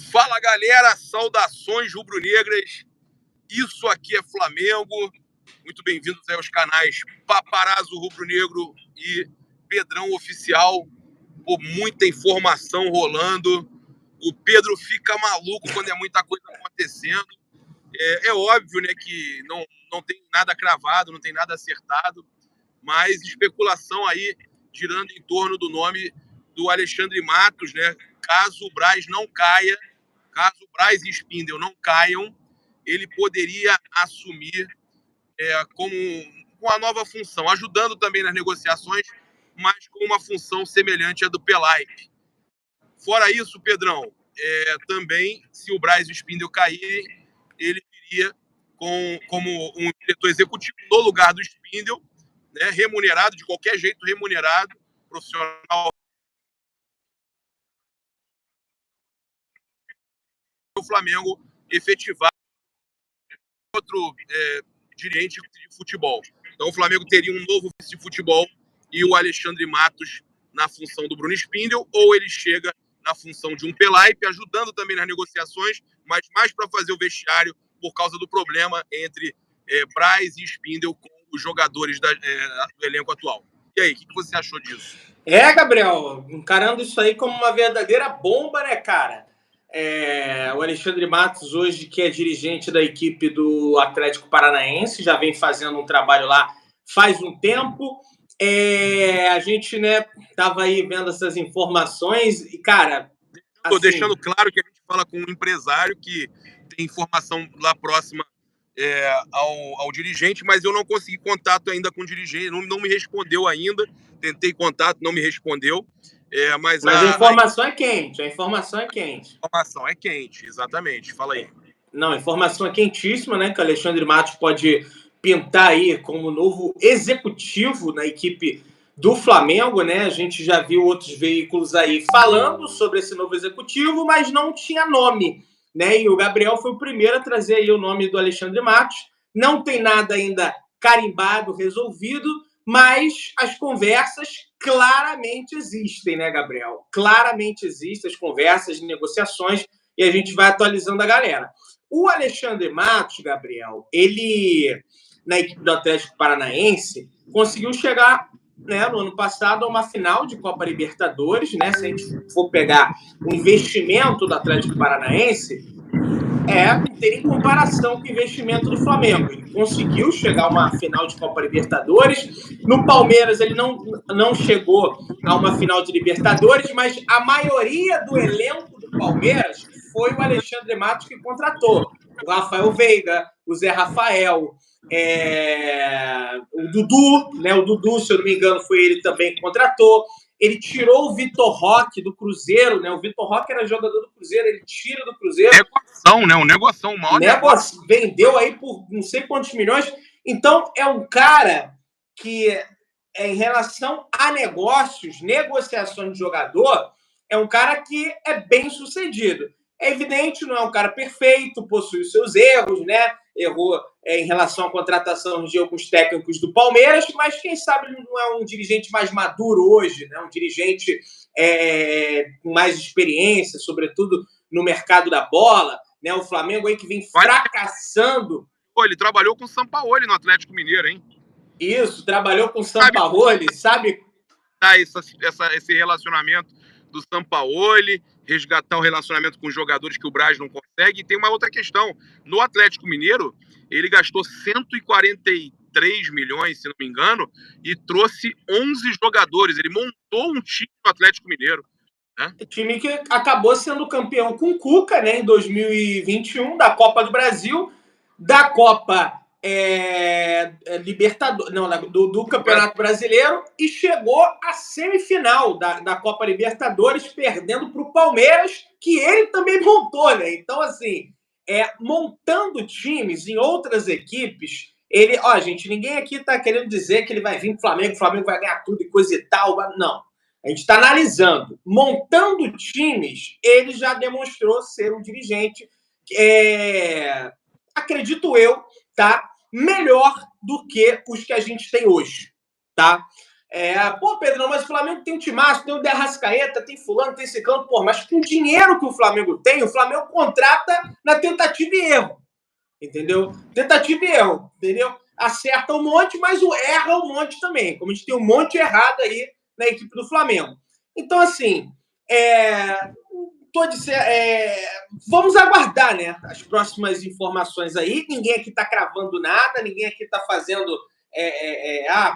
Fala, galera, saudações rubro-negras. Isso aqui é Flamengo. Muito bem-vindos aí aos canais Paparazzo Rubro-Negro e Pedrão Oficial. Pô, muita informação rolando. O Pedro fica maluco quando é muita coisa acontecendo. É óbvio, né, que não tem nada cravado, não tem nada acertado, mas especulação aí girando em torno do nome do Alexandre Matos, né? Caso o Braz não caia, caso o Braz e Spindel não caiam, ele poderia assumir com a nova função, ajudando também nas negociações, mas com uma função semelhante à do Pelaipe. Fora isso, Pedrão, também, se o Braz e o Spindel caírem, ele viria como um diretor executivo no lugar do Spindel, né, remunerado, de qualquer jeito remunerado, profissional. O Flamengo efetivar outro dirigente de futebol. Então o Flamengo teria um novo vice de futebol e o Alexandre Matos na função do Bruno Spindel, ou ele chega na função de um Pelaipe, ajudando também nas negociações, mas mais para fazer o vestiário por causa do problema entre Braz e Spindel com os jogadores do elenco atual. E aí, o que você achou disso? Gabriel, encarando isso aí como uma verdadeira bomba, né, cara? O Alexandre Matos, hoje, que é dirigente da equipe do Atlético Paranaense, já vem fazendo um trabalho lá faz um tempo. A gente, né, tava aí vendo essas informações e, cara... Tô deixando claro que a gente fala com um empresário que tem informação lá próxima ao dirigente, mas eu não consegui contato ainda com o dirigente, não me respondeu ainda. Tentei contato, não me respondeu. Mas a informação é quente, a informação é quente. A informação é quente, exatamente. Fala aí. Não, a informação é quentíssima, né? Que o Alexandre Matos pode pintar aí como novo executivo na equipe do Flamengo, né? A gente já viu outros veículos aí falando sobre esse novo executivo, mas não tinha nome, né? E o Gabriel foi o primeiro a trazer aí o nome do Alexandre Matos. Não tem nada ainda carimbado, resolvido, mas as conversas claramente existem, né, Gabriel? Claramente existem as conversas, as negociações, e a gente vai atualizando a galera. O Alexandre Matos, Gabriel, ele, na equipe do Atlético Paranaense, conseguiu chegar, né, no ano passado a uma final de Copa Libertadores, né? Se a gente for pegar o investimento do Atlético Paranaense, não tem nem comparação com o investimento do Flamengo. Ele conseguiu chegar a uma final de Copa Libertadores. No Palmeiras, ele não chegou a uma final de Libertadores, mas a maioria do elenco do Palmeiras foi o Alexandre Matos que contratou. O Rafael Veiga, o Zé Rafael, o Dudu, né? O Dudu, se eu não me engano, foi ele também que contratou. Ele tirou o Vitor Roque do Cruzeiro, né? O Vitor Roque era jogador do Cruzeiro, ele tira do Cruzeiro. Negoção, né? Um negoção, maior negócio. Vendeu aí por não sei quantos milhões. Então, é um cara que, em relação a negócios, negociações de jogador, é um cara que é bem sucedido. É evidente, não é um cara perfeito, possui os seus erros, né? Errou em relação à contratação de alguns técnicos do Palmeiras, mas quem sabe ele não é um dirigente mais maduro hoje, né? Um dirigente com mais experiência, sobretudo no mercado da bola, né? O Flamengo aí que vem fracassando. Pô, ele trabalhou com o Sampaoli no Atlético Mineiro, hein? Isso, trabalhou com o Sampaoli, sabe? Esse relacionamento do Sampaoli, resgatar o relacionamento com os jogadores que o Braz não consegue. E tem uma outra questão. No Atlético Mineiro, ele gastou 143 milhões, se não me engano, e trouxe 11 jogadores. Ele montou um time no Atlético Mineiro. Né? Time que acabou sendo campeão com o Cuca, né, em 2021, da Copa do Brasil, da Copa Libertadores, não, do Campeonato Brasileiro, e chegou à semifinal da Copa Libertadores, perdendo para o Palmeiras, que ele também montou, né? Então, assim, montando times em outras equipes, gente, ninguém aqui está querendo dizer que ele vai vir para o Flamengo vai ganhar tudo e coisa e tal, não. A gente está analisando. Montando times, ele já demonstrou ser um dirigente, acredito eu, tá? Melhor do que os que a gente tem hoje, tá? Pô, Pedrão, mas o Flamengo tem um timaço, tem o De Arrascaeta, tem fulano, tem ciclano, pô, mas com o dinheiro que o Flamengo tem, o Flamengo contrata na tentativa e erro, entendeu? Tentativa e erro, entendeu? Acerta um monte, mas erra um monte também, como a gente tem um monte errado aí na equipe do Flamengo. Então, assim, vamos aguardar, né, as próximas informações aí. Ninguém aqui está cravando nada, ninguém aqui está fazendo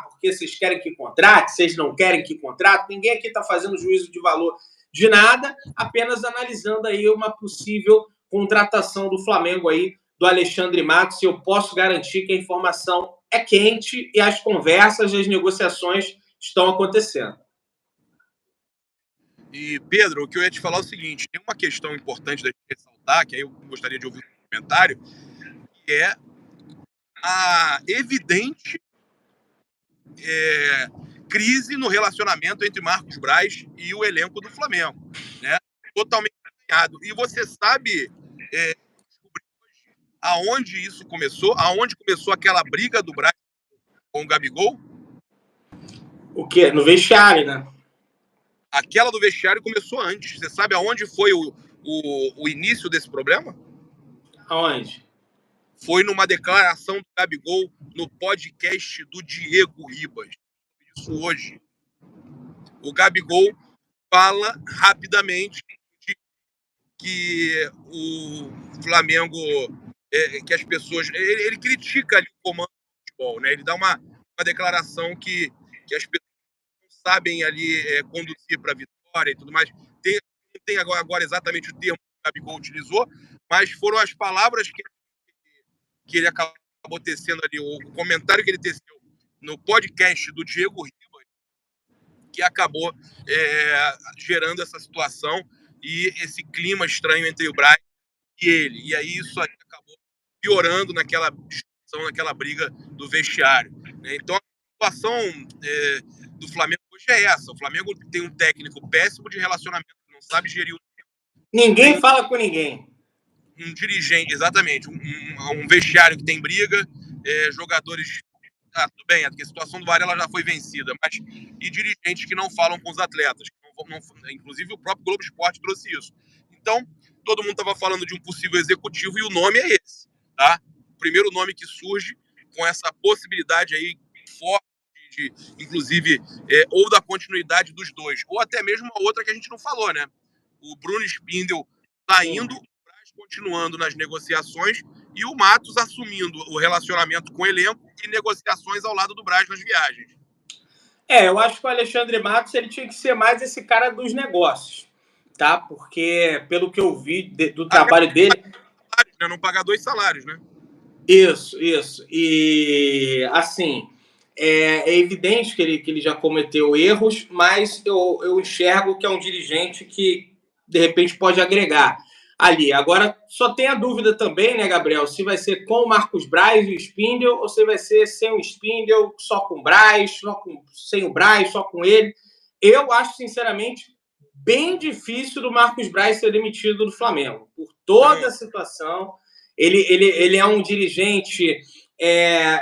porque vocês querem que contrate, vocês não querem que contrate, ninguém aqui está fazendo juízo de valor de nada, apenas analisando aí uma possível contratação do Flamengo aí, do Alexandre Matos, e eu posso garantir que a informação é quente e as conversas e as negociações estão acontecendo. E, Pedro, o que eu ia te falar é o seguinte, tem uma questão importante da gente ressaltar, que aí eu gostaria de ouvir um comentário, que é a evidente crise no relacionamento entre Marcos Braz e o elenco do Flamengo, né? Totalmente alinhado. E você sabe aonde isso começou? Aonde começou aquela briga do Braz com o Gabigol? O quê? No vestiário, né? Aquela do vestiário começou antes. Você sabe aonde foi o início desse problema? Aonde? Foi numa declaração do Gabigol no podcast do Diego Ribas. Isso hoje. O Gabigol fala rapidamente que o Flamengo, que as pessoas... Ele critica ali o comando do futebol, né? Ele dá uma declaração que as pessoas não sabem ali conduzir para a vitória e tudo mais. Não tem agora exatamente o termo que o Gabigol utilizou, mas foram as palavras que ele acabou tecendo ali, o comentário que ele teceu no podcast do Diego Ribas, que acabou gerando essa situação e esse clima estranho entre o Braz e ele. E aí isso aí acabou piorando naquela discussão, naquela briga do vestiário, né? Então a situação do Flamengo hoje é essa. O Flamengo tem um técnico péssimo de relacionamento, não sabe gerir o tempo. Ninguém fala com ninguém. Um dirigente, exatamente, um vestiário que tem briga, jogadores... tudo bem, a situação do Varela já foi vencida, mas e dirigentes que não falam com os atletas. Inclusive o próprio Globo Esporte trouxe isso. Então, todo mundo estava falando de um possível executivo e o nome é esse, tá? O primeiro nome que surge com essa possibilidade aí forte de inclusive, ou da continuidade dos dois, ou até mesmo uma outra que a gente não falou, né? O Bruno Spindel saindo, continuando nas negociações e o Matos assumindo o relacionamento com o elenco e negociações ao lado do Braz nas viagens. Eu acho que o Alexandre Matos ele tinha que ser mais esse cara dos negócios, tá? Porque, pelo que eu vi do trabalho dele... Não pagar 2 salários, né? Isso. E, assim, é evidente que ele já cometeu erros, mas eu enxergo que é um dirigente que, de repente, pode agregar ali. Agora, só tem a dúvida também, né, Gabriel, se vai ser com o Marcos Braz e o Spindel, ou se vai ser sem o Spindel, só com o Braz, sem o Braz, só com ele. Eu acho, sinceramente, bem difícil do Marcos Braz ser demitido do Flamengo, por toda a situação. Ele é um dirigente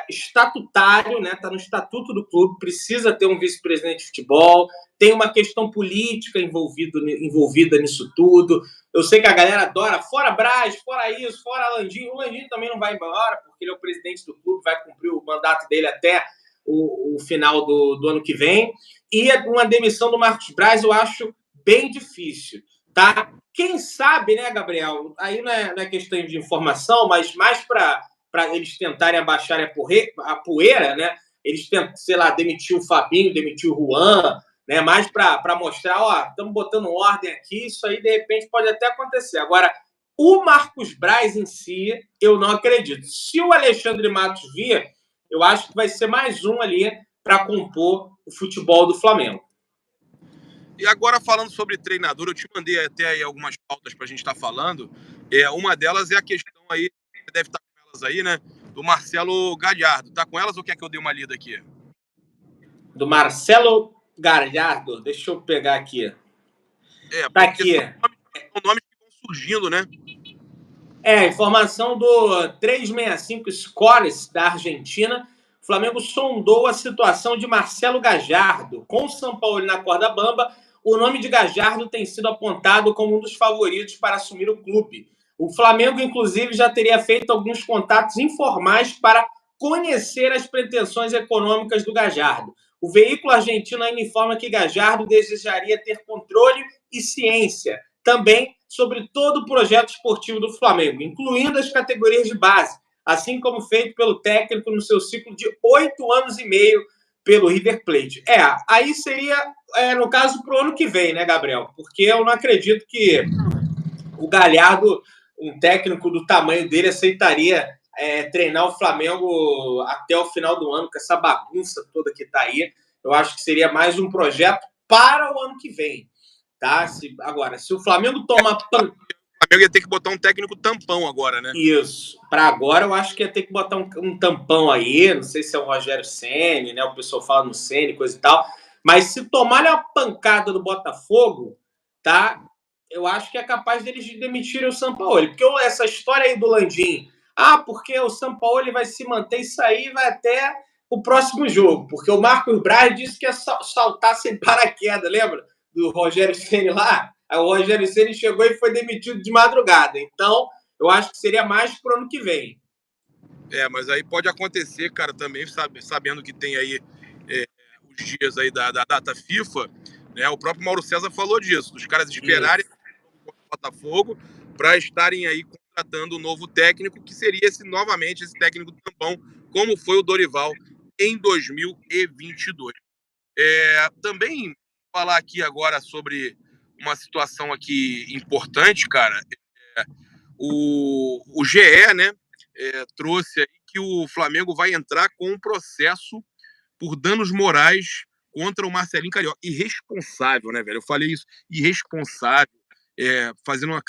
estatutário, né? Está no estatuto do clube, precisa ter um vice-presidente de futebol, tem uma questão política envolvida nisso tudo. Eu sei que a galera adora, fora Braz, fora isso, fora Landim. O Landim também não vai embora, porque ele é o presidente do clube, vai cumprir o mandato dele até o final do ano que vem. E uma demissão do Marcos Braz eu acho bem difícil, tá? Quem sabe, né, Gabriel? Aí não é questão de informação, mas mais para eles tentarem abaixar a poeira, né? Eles tentam, sei lá, demitir o Fabinho, demitir o Juan, né? Mais para mostrar, estamos botando ordem aqui, isso aí de repente pode até acontecer. Agora, o Marcos Braz em si, eu não acredito. Se o Alexandre Matos vir, eu acho que vai ser mais um ali para compor o futebol do Flamengo. E agora, falando sobre treinador, eu te mandei até aí algumas pautas para a gente estar falando. Uma delas é a questão aí, você deve estar com elas aí, né? Do Marcelo Galhardo. Tá com elas ou quer que eu dê uma lida aqui? Do Marcelo Galhardo, deixa eu pegar aqui. Tá aqui. São nomes que vão surgindo, né? Informação do 365 Scores da Argentina. O Flamengo sondou a situação de Marcelo Gallardo. Com o Sampaoli na corda bamba, o nome de Gallardo tem sido apontado como um dos favoritos para assumir o clube. O Flamengo, inclusive, já teria feito alguns contatos informais para conhecer as pretensões econômicas do Gallardo. O veículo argentino ainda informa que Gallardo desejaria ter controle e ciência também sobre todo o projeto esportivo do Flamengo, incluindo as categorias de base, assim como feito pelo técnico no seu ciclo de 8 anos e meio pelo River Plate. Aí seria, no caso, para o ano que vem, né, Gabriel? Porque eu não acredito que o Galhardo, um técnico do tamanho dele, aceitaria treinar o Flamengo até o final do ano, com essa bagunça toda que está aí. Eu acho que seria mais um projeto para o ano que vem. Tá? Agora, se o Flamengo toma... O Flamengo ia ter que botar um técnico tampão agora, né? Isso. Para agora, eu acho que ia ter que botar um tampão aí. Não sei se é o Rogério Ceni, né? O pessoal fala no Ceni, coisa e tal. Mas se tomarem uma pancada do Botafogo, tá? Eu acho que é capaz deles de demitirem o Sampaoli. Porque essa história aí do Landim, porque o Sampaoli vai se manter, isso aí vai até o próximo jogo. Porque o Marcos Braz disse que ia saltar sem paraquedas, lembra? Do Rogério Ceni lá. Aí o Rogério Ceni chegou e foi demitido de madrugada. Então, eu acho que seria mais pro ano que vem. Mas aí pode acontecer, cara, também, sabendo que tem aí os dias aí da data FIFA, né? O próprio Mauro César falou disso, dos caras esperarem o Botafogo para estarem aí contratando um novo técnico, que seria novamente esse técnico tampão, como foi o Dorival em 2022. Também falar aqui agora sobre uma situação aqui importante, cara. O GE, né, trouxe aí que o Flamengo vai entrar com um processo por danos morais contra o Marcelinho Carioca. Irresponsável, né, velho? Eu falei isso. Irresponsável. Fazendo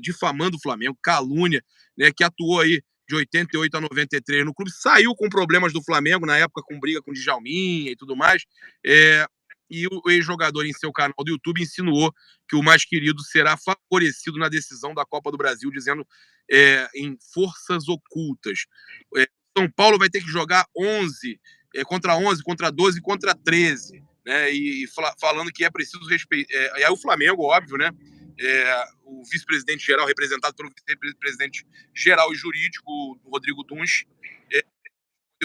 difamando o Flamengo, calúnia, né, que atuou aí de 88 a 93 no clube, saiu com problemas do Flamengo, na época com briga com o Djalminha e tudo mais, e o ex-jogador em seu canal do YouTube insinuou que o mais querido será favorecido na decisão da Copa do Brasil, dizendo em forças ocultas. São Paulo vai ter que jogar 11, contra 12, contra 13, né? E falando que é preciso respeitar. E aí o Flamengo, óbvio, né? O vice-presidente geral, representado pelo vice-presidente geral e jurídico, Rodrigo Duns, é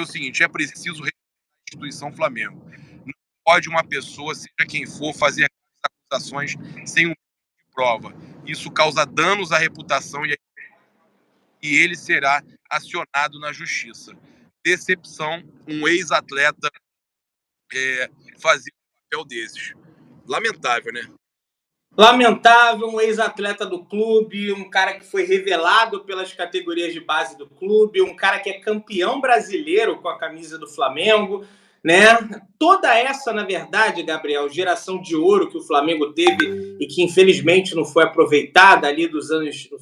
o seguinte: é preciso respeitar a instituição Flamengo. Não pode uma pessoa, seja quem for, fazer acusações sem um tipo de prova. Isso causa danos à reputação e ele será acionado na justiça. Decepção, um ex-atleta fazer um papel desses. Lamentável, né? Lamentável, um ex-atleta do clube, um cara que foi revelado pelas categorias de base do clube, um cara que é campeão brasileiro com a camisa do Flamengo, né? Toda essa, na verdade, Gabriel, geração de ouro que o Flamengo teve e que infelizmente não foi aproveitada ali no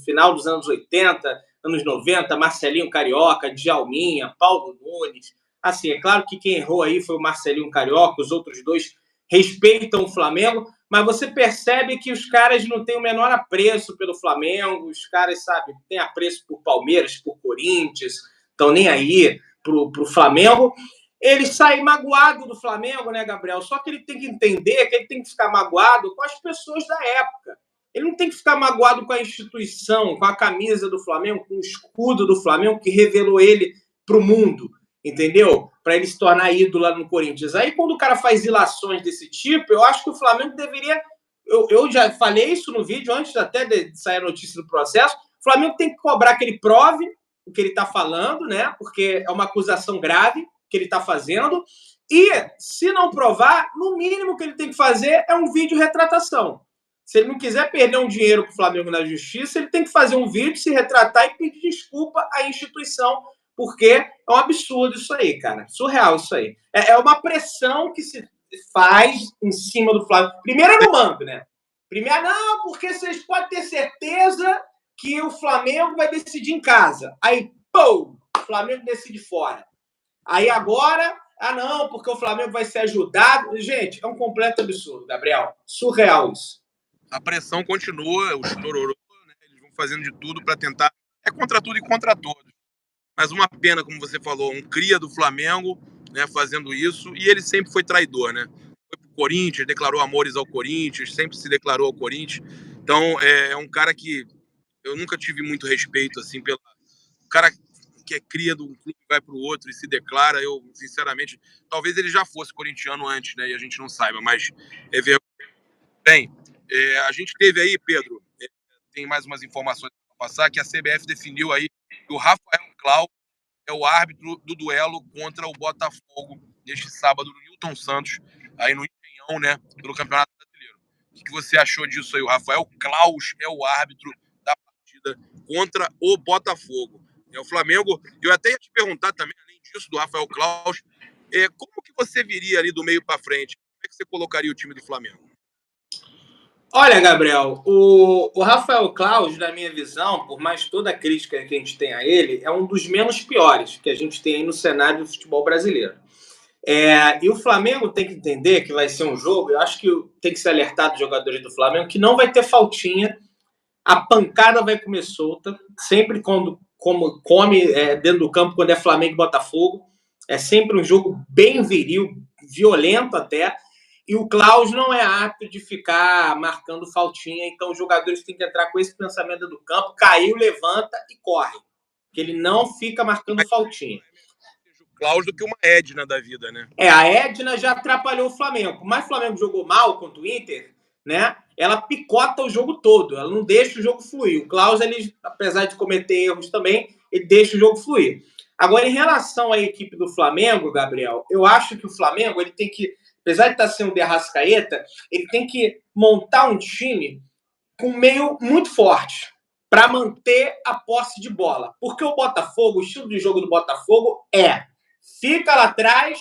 final dos anos 80, anos 90, Marcelinho Carioca, Djalminha, Paulo Nunes. Assim, é claro que quem errou aí foi o Marcelinho Carioca, os outros dois respeitam o Flamengo, mas você percebe que os caras não têm o menor apreço pelo Flamengo, os caras, sabe, têm apreço por Palmeiras, por Corinthians, estão nem aí pro Flamengo. Ele sai magoado do Flamengo, né, Gabriel? Só que ele tem que entender que ele tem que ficar magoado com as pessoas da época. Ele não tem que ficar magoado com a instituição, com a camisa do Flamengo, com o escudo do Flamengo que revelou ele pro mundo, entendeu? Para ele se tornar ídolo lá no Corinthians. Aí, quando o cara faz ilações desse tipo, eu acho que o Flamengo deveria... Eu já falei isso no vídeo, antes até de sair a notícia do processo. O Flamengo tem que cobrar que ele prove o que ele está falando, né? Porque é uma acusação grave que ele está fazendo. E, se não provar, no mínimo que ele tem que fazer é um vídeo retratação. Se ele não quiser perder um dinheiro para o Flamengo na justiça, ele tem que fazer um vídeo, se retratar e pedir desculpa à instituição, porque é um absurdo isso aí, cara. Surreal isso aí. É uma pressão que se faz em cima do Flamengo. Primeiro eu não mando, né? Primeiro, não, porque vocês podem ter certeza que o Flamengo vai decidir em casa. Aí, pô, o Flamengo decide fora. Aí agora, não, porque o Flamengo vai ser ajudado. Gente, é um completo absurdo, Gabriel. Surreal isso. A pressão continua, os tororô, né? Eles vão fazendo de tudo para tentar. É contra tudo e contra todos. Mas uma pena, como você falou, um cria do Flamengo, né, fazendo isso, e ele sempre foi traidor, né? Foi pro Corinthians, declarou amores ao Corinthians, sempre se declarou ao Corinthians. Então, é um cara que eu nunca tive muito respeito, assim, pelo cara que é cria de um clube, vai pro outro e se declara. Eu, sinceramente, talvez ele já fosse corintiano antes, né, e a gente não saiba, mas é vergonha. Bem, a gente teve aí, Pedro, tem mais umas informações para passar, que a CBF definiu aí que o Rafael Claus é o árbitro do duelo contra o Botafogo neste sábado no Newton Santos, aí no Engenhão, né, pelo Campeonato Brasileiro. O que você achou disso aí? O Rafael Claus é o árbitro da partida contra o Botafogo. É o Flamengo. Eu até ia te perguntar também, além disso, do Rafael Claus, como que você viria ali do meio para frente? Como é que você colocaria o time do Flamengo? Olha, Gabriel, o Rafael Claus, na minha visão, por mais toda a crítica que a gente tem a ele, é um dos menos piores que a gente tem aí no cenário do futebol brasileiro. E o Flamengo tem que entender que vai ser um jogo, eu acho que tem que ser alertado os jogadores do Flamengo, que não vai ter faltinha, a pancada vai comer solta, sempre quando come dentro do campo, quando é Flamengo e Botafogo, é sempre um jogo bem viril, violento até, e o Claus não é apto de ficar marcando faltinha, então os jogadores têm que entrar com esse pensamento do campo, caiu, levanta e corre, que ele não fica marcando faltinha. O Claus do que uma Edna da vida, né? A Edna já atrapalhou o Flamengo, mas o Flamengo jogou mal contra o Inter, né? Ela picota o jogo todo, ela não deixa o jogo fluir. O Claus, ele, apesar de cometer erros também, ele deixa o jogo fluir. Agora, em relação à equipe do Flamengo, Gabriel, eu acho que o Flamengo ele tem que, apesar de estar sendo o de Arrascaeta, ele tem que montar um time com meio muito forte para manter a posse de bola. Porque o Botafogo, o estilo de jogo do Botafogo fica lá atrás,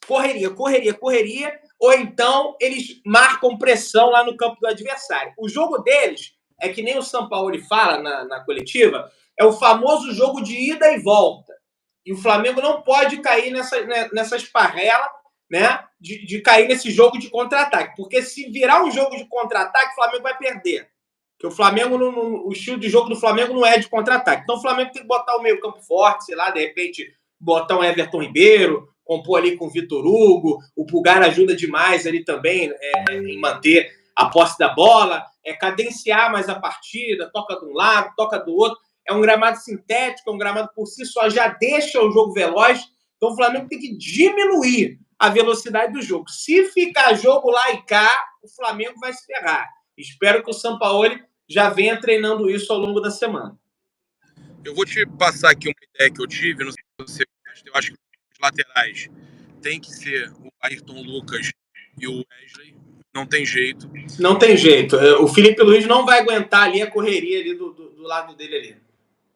correria, ou então eles marcam pressão lá no campo do adversário. O jogo deles é que nem o Sampaoli fala na coletiva, é o famoso jogo de ida e volta. E o Flamengo não pode cair nessa esparrela, né, de cair nesse jogo de contra-ataque. Porque se virar um jogo de contra-ataque, o Flamengo vai perder. Porque o Flamengo, o estilo de jogo do Flamengo não é de contra-ataque. Então o Flamengo tem que botar o meio campo forte, sei lá, de repente botar um Everton Ribeiro, compor ali com o Vitor Hugo, o Pulgar ajuda demais ali também em manter a posse da bola, cadenciar mais a partida, toca de um lado, toca do outro. É um gramado sintético, é um gramado por si só, já deixa o jogo veloz. Então o Flamengo tem que diminuir a velocidade do jogo. Se ficar jogo lá e cá, o Flamengo vai se ferrar. Espero que o Sampaoli já venha treinando isso ao longo da semana. Eu vou te passar aqui uma ideia que eu tive, não sei se você gosta, eu acho que os laterais tem que ser o Ayrton Lucas e o Wesley, não tem jeito. Não tem jeito, o Felipe Luiz não vai aguentar ali a correria ali do lado dele ali.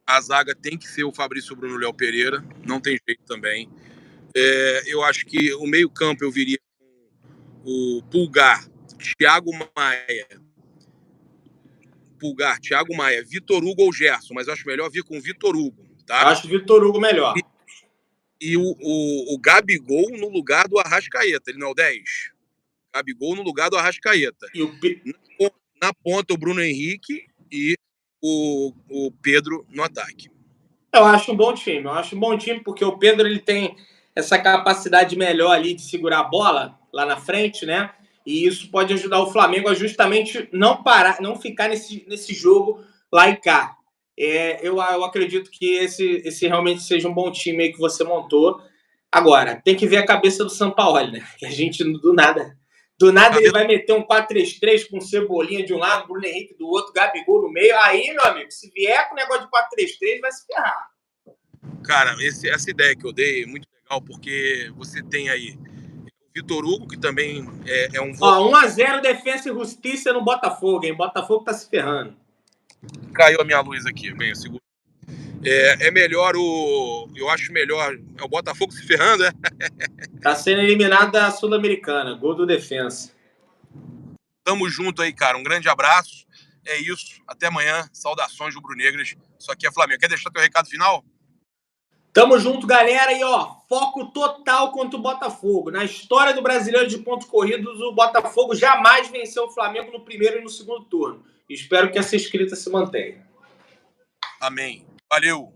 A zaga tem que ser o Fabrício Bruno Léo Pereira, não tem jeito também. Eu acho que o meio campo eu viria com o Pulgar, Thiago Maia, Vitor Hugo ou Gerson, mas eu acho melhor vir com o Vitor Hugo, tá? Eu acho o Vitor Hugo melhor. E o Gabigol no lugar do Arrascaeta, ele não é o 10? Gabigol no lugar do Arrascaeta. Na ponta, o Bruno Henrique e o Pedro no ataque. Eu acho um bom time, porque o Pedro ele tem essa capacidade melhor ali de segurar a bola lá na frente, né? E isso pode ajudar o Flamengo a justamente não ficar nesse jogo lá e cá. Eu acredito que esse realmente seja um bom time aí que você montou. Agora, tem que ver a cabeça do Sampaoli, né? Que a gente, do nada ele vai meter um 4-3-3 com Cebolinha de um lado, Bruno Henrique do outro, Gabigol no meio. Aí, meu amigo, se vier com o negócio de 4-3-3, vai se ferrar. Cara, essa ideia que eu dei é muito legal, porque você tem aí Vitor Hugo, que também é um... 1-0 Defensa e Justiça no Botafogo, hein? Botafogo tá se ferrando. Caiu a minha luz aqui, bem, eu seguro. Melhor eu acho melhor... É o Botafogo se ferrando, é? Tá sendo eliminado da Sul-Americana, gol do Defensa. Tamo junto aí, cara. Um grande abraço. É isso. Até amanhã. Saudações rubro-negras. Isso aqui é Flamengo. Quer deixar teu recado final? Tamo junto, galera. E, foco total contra o Botafogo. Na história do Brasileiro de Pontos Corridos, o Botafogo jamais venceu o Flamengo no primeiro e no segundo turno. Espero que essa escrita se mantenha. Amém. Valeu.